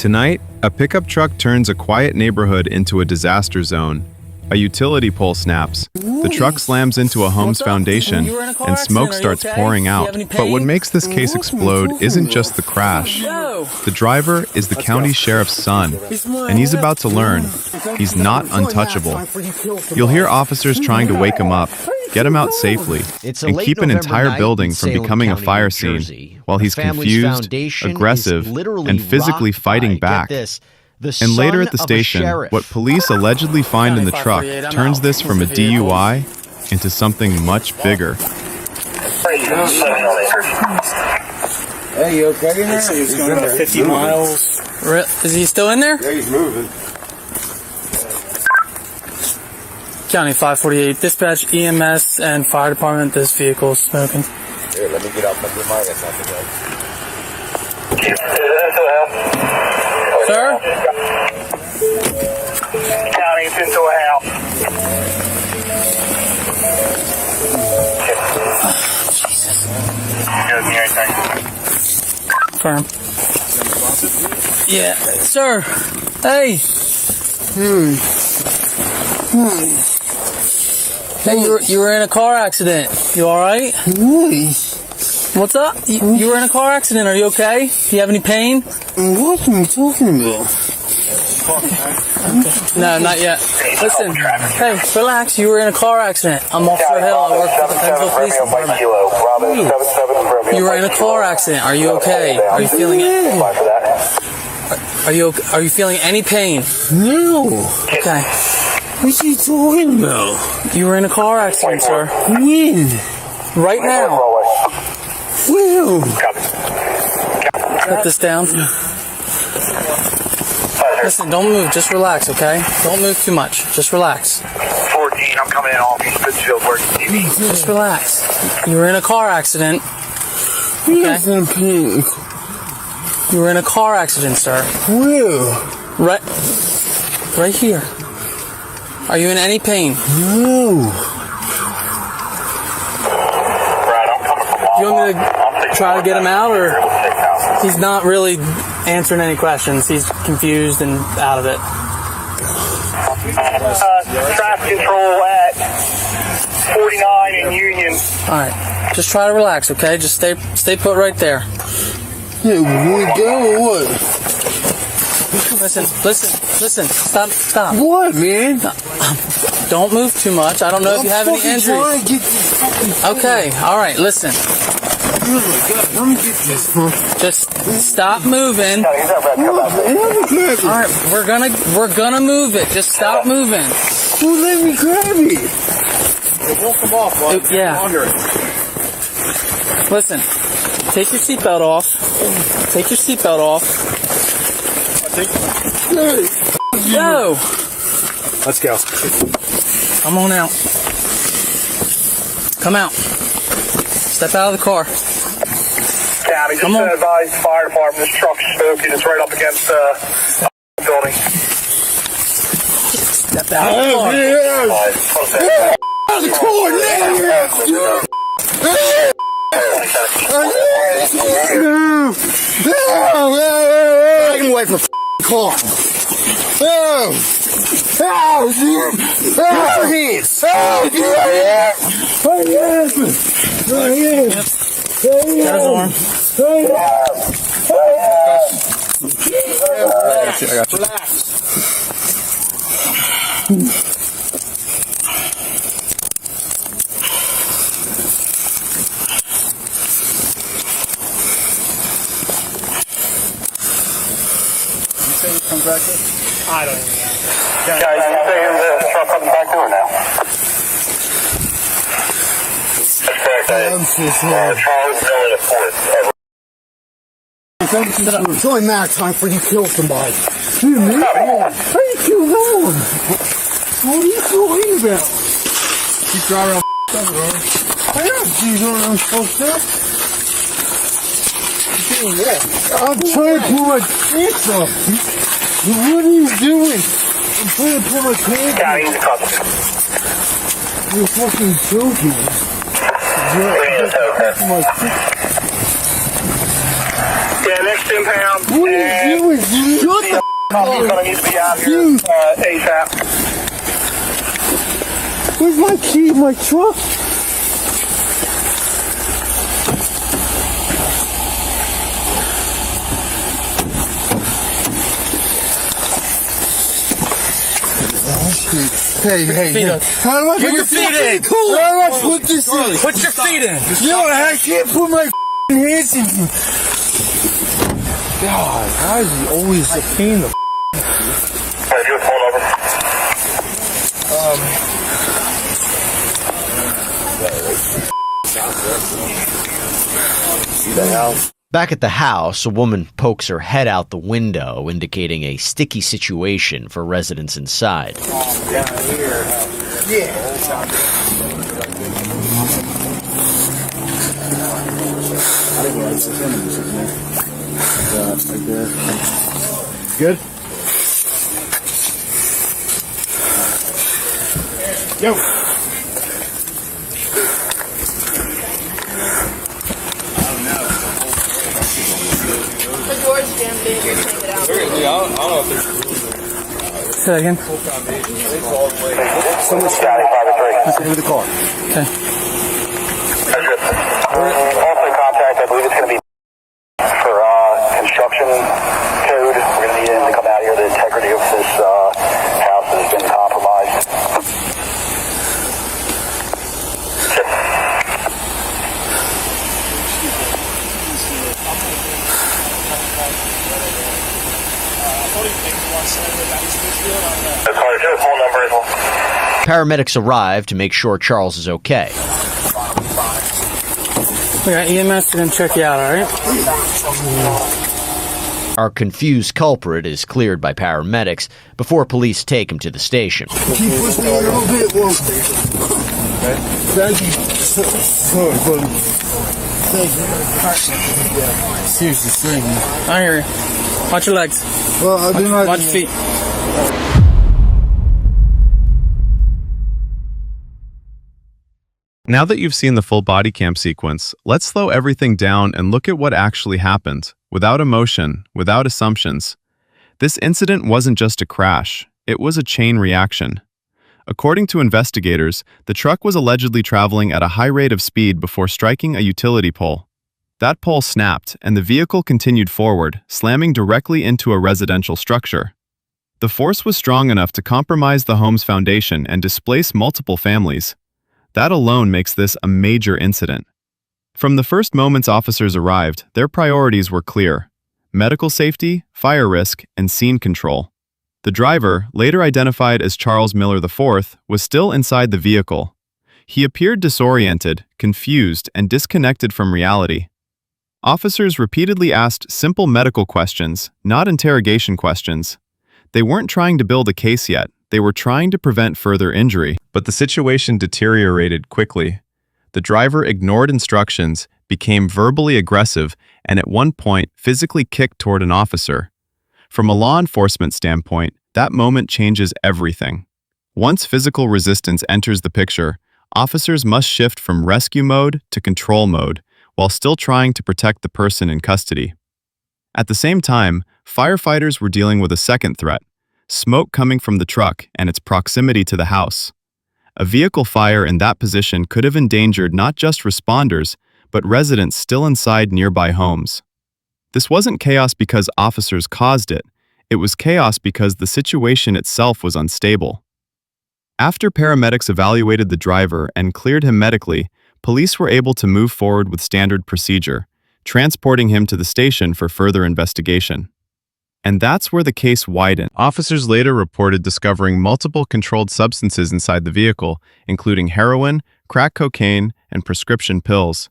Tonight, a pickup truck turns a quiet neighborhood into a disaster zone. A utility pole snaps. The truck slams into a home's foundation, and smoke starts pouring out. But what makes this case explode isn't just the crash. The driver is the county sheriff's son, and he's about to learn he's not untouchable. You'll hear officers trying to wake him up, get him out safely, and keep an entire building from becoming a fire scene while he's confused, aggressive, and physically fighting back. And later at the station, what police allegedly find in the truck turns this from a DUI into something much bigger. Hey, you okay in there? He's going about 50 miles. Is he still in there? Yeah, he's moving. County 548, dispatch, EMS, and fire department. This vehicle is smoking. Here, let me get out my mind. That's not the Sir? County, it's into a house. Jesus. Good, anything? Firm. Yeah, sir. Hey. Hey, you were in a car accident. You all right? What's up? You were in a car accident. Are you okay? Do you have any pain? What are you talking about? Okay. No, not yet. Listen, hey, relax. You were in a car accident. I'm Officer Hill. I work for the Pennsylvania Police Department. You were in a car accident. Are you okay? Are you feeling it? Are you feeling any pain? No. Okay. What are you talking about? You were in a car accident, sir. When? Right now. Well. Put this down. Listen, don't move. Just relax, okay? Don't move too much. Just relax. 14, I'm coming in off East Pittsfield working TV. Just relax. You were in a car accident. Yes, I'm paying. You were in a car accident, sir. Where? Right here. Are you in any pain? No. You want me to try to get him out, or he's not really answering any questions? He's confused and out of it. Traffic control at 49 in Union. All right, just try to relax, okay? Just stay put right there. Yeah, we go or what? Listen. Stop. What, man? Don't move too much. I don't know if you have any injuries. Okay, all right, listen. Oh my God, let me get this. Just stop moving. All right, we're gonna move it. Just stop moving. Well, let me grab it. We'll come off, bud. Yeah. Listen, take your seatbelt off. Take your seatbelt off. Go. Let's go. Come on out. Come out. Step out of the car. County, just advise fire department, this truck's smoking. It's right up against the building. Step out of the car. Out of the car Drag him away from the car. Dude. Your hands. Right here. Got his arm. I got you. Relax. You say he comes back here? I don't even know. Guys, you saying the truck comes back door now? I'm so sorry. It's only a matter of time for you to kill somebody. Dude, man, how do you kill someone? What are you talking about? You drive around I don't see what I'm supposed to. I'm trying to pull my pants up. What are you doing? I'm trying to pull my pants up. You're fucking joking. Yeah, next impound. What are you doing, dude? Shut He's gonna need to be out here ASAP. Where's my key, my truck? Hey. How do I Put your feet in. How do I put this in? Put your feet in. Yo, I can't put my hands in. God, how is he always a pain in the Alright, you pull over. See that house? Back at the house, a woman pokes her head out the window, indicating a sticky situation for residents inside. Good? Yo! Say that again. Someone's static 5-3. Over the car. Okay. Also contact, I believe it's going to be for construction code. We're going to need him to come out here. The integrity of this house has been compromised. Paramedics arrive to make sure Charles is okay. We got EMS to come check you out, alright? Our confused culprit is cleared by paramedics before police take him to the station. Can you push me a little bit? Whoa. Thank you. Sorry, buddy. Thank you. Seriously, thank you. I hear you. Watch your legs. Well, I do not. Watch your feet. Now that you've seen the full body cam sequence, let's slow everything down and look at what actually happened, without emotion, without assumptions. This incident wasn't just a crash, it was a chain reaction. According to investigators, the truck was allegedly traveling at a high rate of speed before striking a utility pole. That pole snapped, and the vehicle continued forward, slamming directly into a residential structure. The force was strong enough to compromise the home's foundation and displace multiple families. That alone makes this a major incident. From the first moments officers arrived, their priorities were clear: medical safety, fire risk, and scene control. The driver, later identified as Charles Miller IV, was still inside the vehicle. He appeared disoriented, confused, and disconnected from reality. Officers repeatedly asked simple medical questions, not interrogation questions. They weren't trying to build a case yet. They were trying to prevent further injury. But the situation deteriorated quickly. The driver ignored instructions, became verbally aggressive, and at one point physically kicked toward an officer. From a law enforcement standpoint, that moment changes everything. Once physical resistance enters the picture, officers must shift from rescue mode to control mode, while still trying to protect the person in custody. At the same time, firefighters were dealing with a second threat: smoke coming from the truck and its proximity to the house. A vehicle fire in that position could have endangered not just responders, but residents still inside nearby homes. This wasn't chaos because officers caused it. It was chaos because the situation itself was unstable. After paramedics evaluated the driver and cleared him medically, police were able to move forward with standard procedure, transporting him to the station for further investigation. And that's where the case widened. Officers later reported discovering multiple controlled substances inside the vehicle, including heroin, crack cocaine, and prescription pills.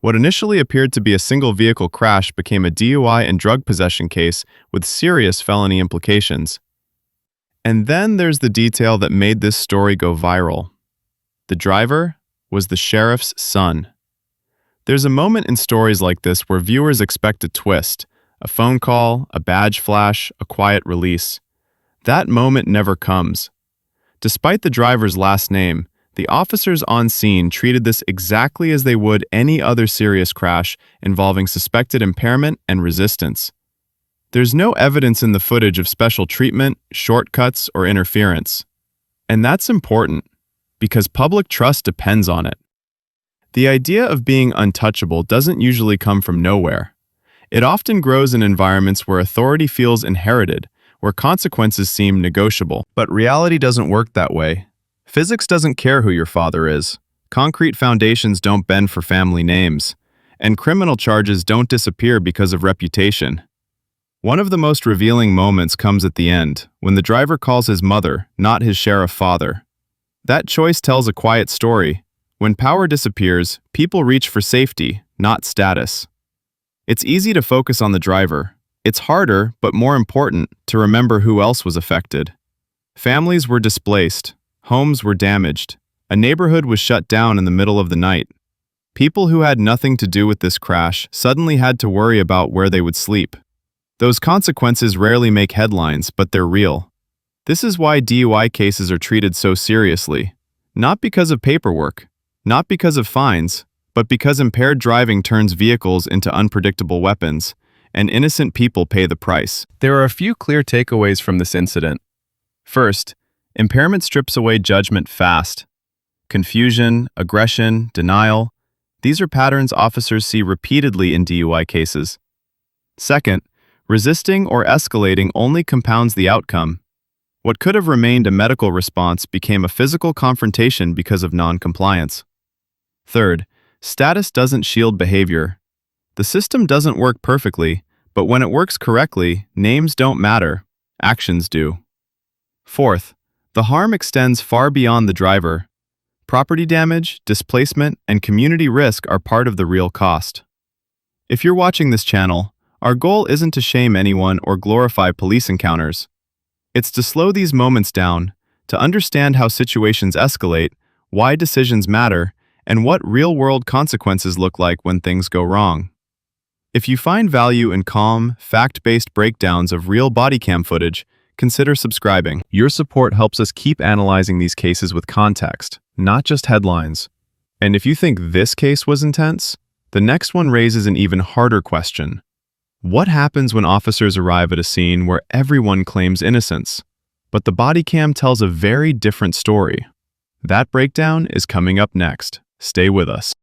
What initially appeared to be a single vehicle crash became a DUI and drug possession case with serious felony implications. And then there's the detail that made this story go viral. The driver was the sheriff's son. There's a moment in stories like this where viewers expect a twist: a phone call, a badge flash, a quiet release. That moment never comes. Despite the driver's last name, the officers on scene treated this exactly as they would any other serious crash involving suspected impairment and resistance. There's no evidence in the footage of special treatment, shortcuts, or interference. And that's important, because public trust depends on it. The idea of being untouchable doesn't usually come from nowhere. It often grows in environments where authority feels inherited, where consequences seem negotiable. But reality doesn't work that way. Physics doesn't care who your father is. Concrete foundations don't bend for family names. And criminal charges don't disappear because of reputation. One of the most revealing moments comes at the end, when the driver calls his mother, not his sheriff father. That choice tells a quiet story. When power disappears, people reach for safety, not status. It's easy to focus on the driver. It's harder, but more important, to remember who else was affected. Families were displaced. Homes were damaged. A neighborhood was shut down in the middle of the night. People who had nothing to do with this crash suddenly had to worry about where they would sleep. Those consequences rarely make headlines, but they're real. This is why DUI cases are treated so seriously. Not because of paperwork, not because of fines, but because impaired driving turns vehicles into unpredictable weapons, and innocent people pay the price. There are a few clear takeaways from this incident. First, impairment strips away judgment fast. Confusion, aggression, denial, these are patterns officers see repeatedly in DUI cases. Second, resisting or escalating only compounds the outcome. What could have remained a medical response became a physical confrontation because of non-compliance. Third, status doesn't shield behavior. The system doesn't work perfectly, but when it works correctly, names don't matter, actions do. Fourth, the harm extends far beyond the driver. Property damage, displacement, and community risk are part of the real cost. If you're watching this channel, our goal isn't to shame anyone or glorify police encounters. It's to slow these moments down, to understand how situations escalate, why decisions matter, and what real-world consequences look like when things go wrong. If you find value in calm, fact-based breakdowns of real body cam footage, consider subscribing. Your support helps us keep analyzing these cases with context, not just headlines. And if you think this case was intense, the next one raises an even harder question. What happens when officers arrive at a scene where everyone claims innocence, but the body cam tells a very different story? That breakdown is coming up next. Stay with us.